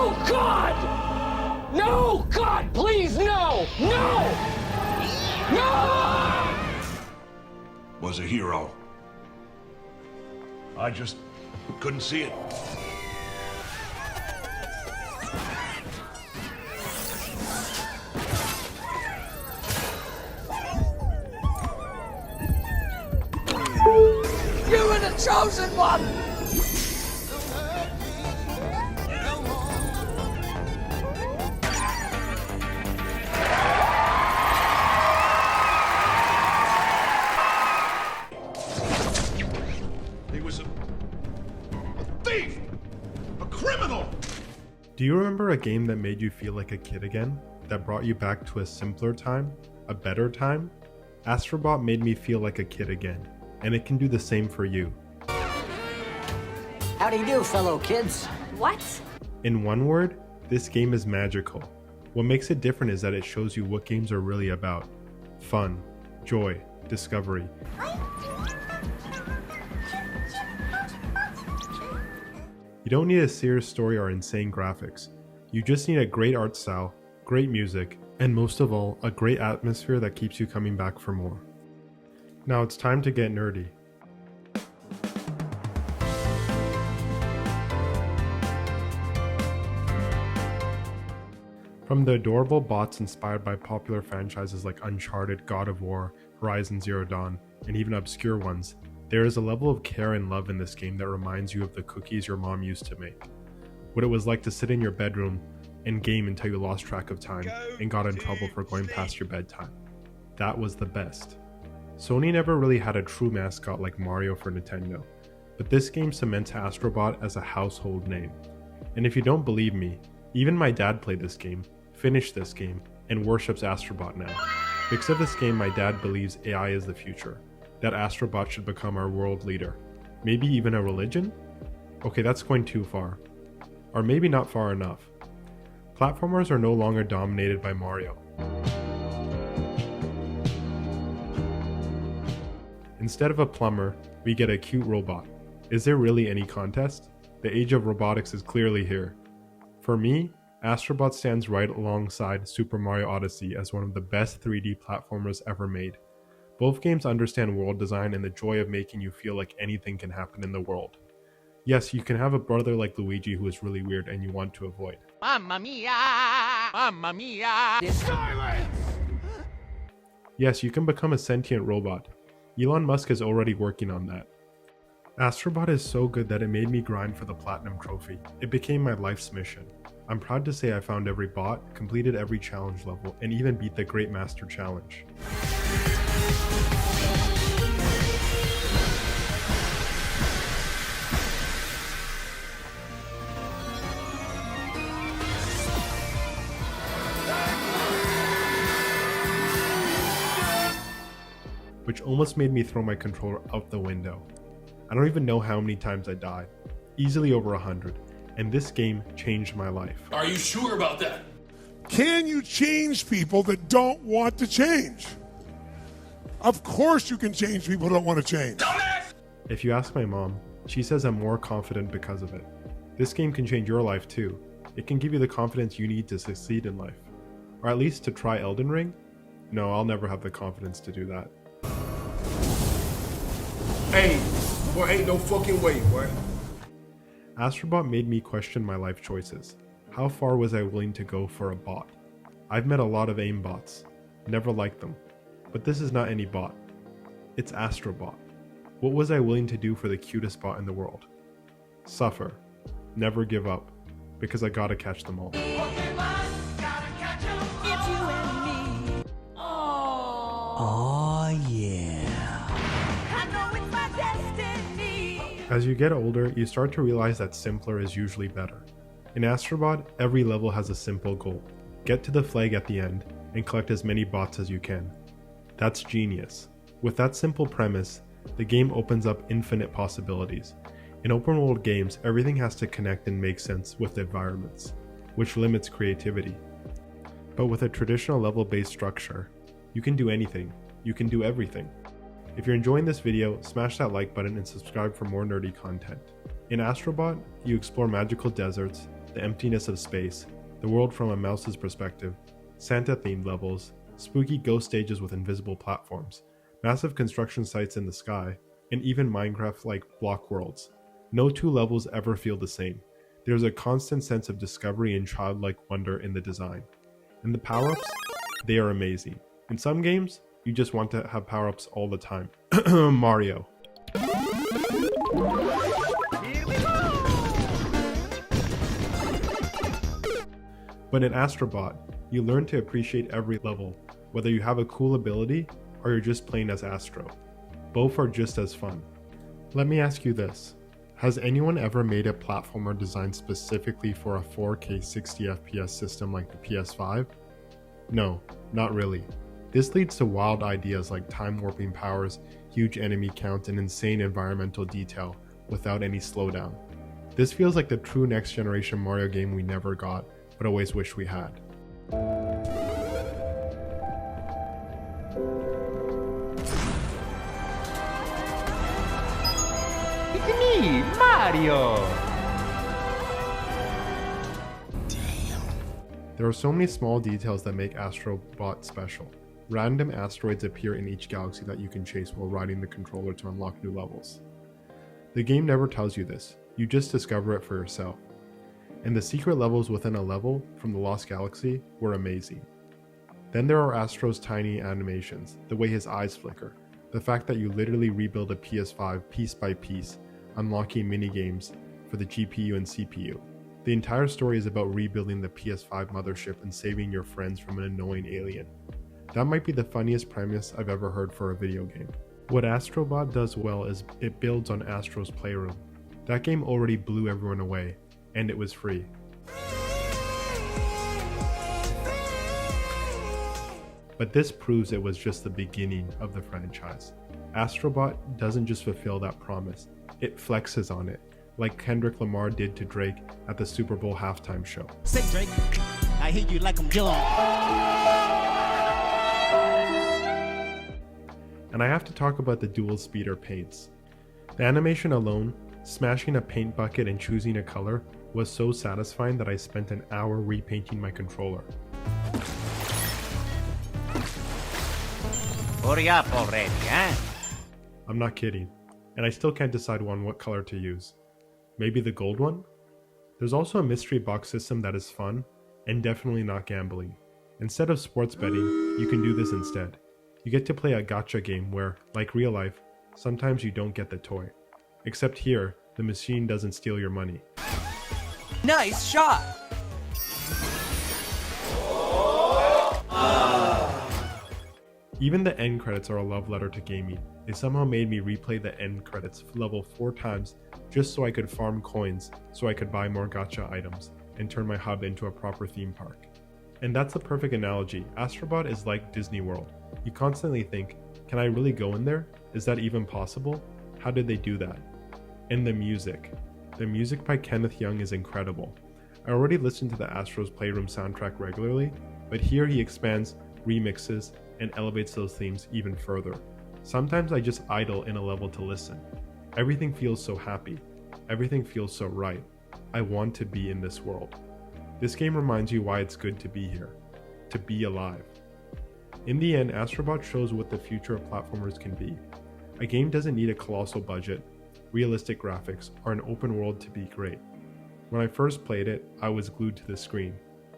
No, God! No, God, please, no! No! No! Was a hero. I just couldn't see it. You were the chosen one! He was a thief! A criminal! Do you remember a game that made you feel like a kid again? That brought you back to a simpler time? A better time? Astro Bot made me feel like a kid again, and it can do the same for you. How do you do, fellow kids? What? In one word, this game is magical. What makes it different is that it shows you what games are really about. Fun, joy, discovery. You don't need a serious story or insane graphics. You just need a great art style, great music, and most of all, a great atmosphere that keeps you coming back for more. Now it's time to get nerdy. From the adorable bots inspired by popular franchises like Uncharted, God of War, Horizon Zero Dawn, and even obscure ones, there is a level of care and love in this game that reminds you of the cookies your mom used to make. What it was like to sit in your bedroom and game until you lost track of time and got in trouble for going past your bedtime. That was the best. Sony never really had a true mascot like Mario for Nintendo, but this game cements Astro Bot as a household name. And if you don't believe me, even my dad played this game, finished this game, and worships Astro Bot now. Because of this game, my dad believes AI is the future, that Astro Bot should become our world leader. Maybe even a religion? Okay, that's going too far. Or maybe not far enough. Platformers are no longer dominated by Mario. Instead of a plumber, we get a cute robot. Is there really any contest? The age of robotics is clearly here. For me, Astro Bot stands right alongside Super Mario Odyssey as one of the best 3D platformers ever made. Both games understand world design and the joy of making you feel like anything can happen in the world. Yes, you can have a brother like Luigi who is really weird and you want to avoid. Mamma mia! Mamma mia! Silence! Yes, you can become a sentient robot. Elon Musk is already working on that. Astro Bot is so good that it made me grind for the Platinum Trophy. It became my life's mission. I'm proud to say I found every bot, completed every challenge level, and even beat the Great Master Challenge. Which almost made me throw my controller out the window. I don't even know how many times I died. Easily over 100. And this game changed my life. Are you sure about that? Can you change people that don't want to change? Of course you can change people who don't want to change. Dumbass! If you ask my mom, she says I'm more confident because of it. This game can change your life too. It can give you the confidence you need to succeed in life. Or at least to try Elden Ring? No, I'll never have the confidence to do that. Hey, boy, ain't no fucking way, boy. Astro Bot made me question my life choices. How far was I willing to go for a bot? I've met a lot of aim bots. Never liked them. But this is not any bot. It's Astro Bot. What was I willing to do for the cutest bot in the world? Suffer. Never give up. Because I gotta catch them all. Oh yeah. As you get older, you start to realize that simpler is usually better. In Astro Bot, every level has a simple goal. Get to the flag at the end, and collect as many bots as you can. That's genius. With that simple premise, the game opens up infinite possibilities. In open world games, everything has to connect and make sense with the environments, which limits creativity. But with a traditional level-based structure, you can do anything. You can do everything. If you're enjoying this video, smash that like button and subscribe for more nerdy content. In Astro Bot, you explore magical deserts, the emptiness of space, the world from a mouse's perspective, Santa-themed levels, spooky ghost stages with invisible platforms, massive construction sites in the sky, and even Minecraft-like block worlds. No two levels ever feel the same. There's a constant sense of discovery and childlike wonder in the design. And the power-ups? They are amazing. In some games, you just want to have power-ups all the time. Mario. But in Astro Bot, you learn to appreciate every level, whether you have a cool ability or you're just playing as Astro. Both are just as fun. Let me ask you this. Has anyone ever made a platformer designed specifically for a 4K 60 FPS system like the PS5? No, not really. This leads to wild ideas like time warping powers, huge enemy count, and insane environmental detail without any slowdown. This feels like the true next generation Mario game we never got, but always wish we had. It's me, Mario! There are so many small details that make Astro Bot special. Random asteroids appear in each galaxy that you can chase while riding the controller to unlock new levels. The game never tells you this, you just discover it for yourself. And the secret levels within a level from the Lost Galaxy were amazing. Then there are Astro's tiny animations, the way his eyes flicker, the fact that you literally rebuild a PS5 piece by piece, unlocking minigames for the GPU and CPU. The entire story is about rebuilding the PS5 mothership and saving your friends from an annoying alien. That might be the funniest premise I've ever heard for a video game. What Astro Bot does well is it builds on Astro's Playroom. That game already blew everyone away, and it was free. But this proves it was just the beginning of the franchise. Astro Bot doesn't just fulfill that promise, it flexes on it, like Kendrick Lamar did to Drake at the Super Bowl halftime show. Say Drake, I hear you like I'm young. And I have to talk about the dual speeder paints. The animation alone, smashing a paint bucket and choosing a color, was so satisfying that I spent an hour repainting my controller. Hurry up already, eh? I'm not kidding, and I still can't decide on what color to use. Maybe the gold one? There's also a mystery box system that is fun, and definitely not gambling. Instead of sports betting, you can do this instead. You get to play a gacha game where, like real life, sometimes you don't get the toy. Except here, the machine doesn't steal your money. Nice shot. Even the end credits are a love letter to gaming. They somehow made me replay the end credits level 4 times just so I could farm coins so I could buy more gacha items and turn my hub into a proper theme park. And that's the perfect analogy. Astro Bot is like Disney World. You constantly think, can I really go in there? Is that even possible? How did they do that? And the music. The music by Kenneth Young is incredible. I already listened to the Astro's Playroom soundtrack regularly, but here he expands, remixes, and elevates those themes even further. Sometimes I just idle in a level to listen. Everything feels so happy. Everything feels so right. I want to be in this world. This game reminds you why it's good to be here. To be alive. In the end, Astro Bot shows what the future of platformers can be. A game doesn't need a colossal budget, realistic graphics, or an open world to be great. When I first played it, I was glued to the screen.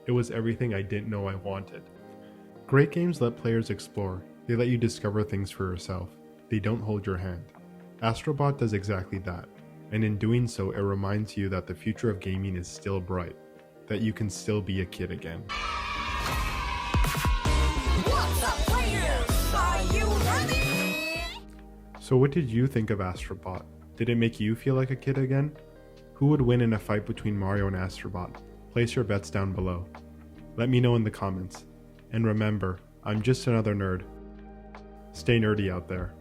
It was everything I didn't know I wanted. Great games let players explore. They let you discover things for yourself. They don't hold your hand. Astro Bot does exactly that, and in doing so, it reminds you that the future of gaming is still bright, that you can still be a kid again. What's up, players? Are you ready? So what did you think of Astro Bot? Did it make you feel like a kid again? Who would win in a fight between Mario and Astro Bot? Place your bets down below. Let me know in the comments. And remember, I'm just another nerd. Stay nerdy out there.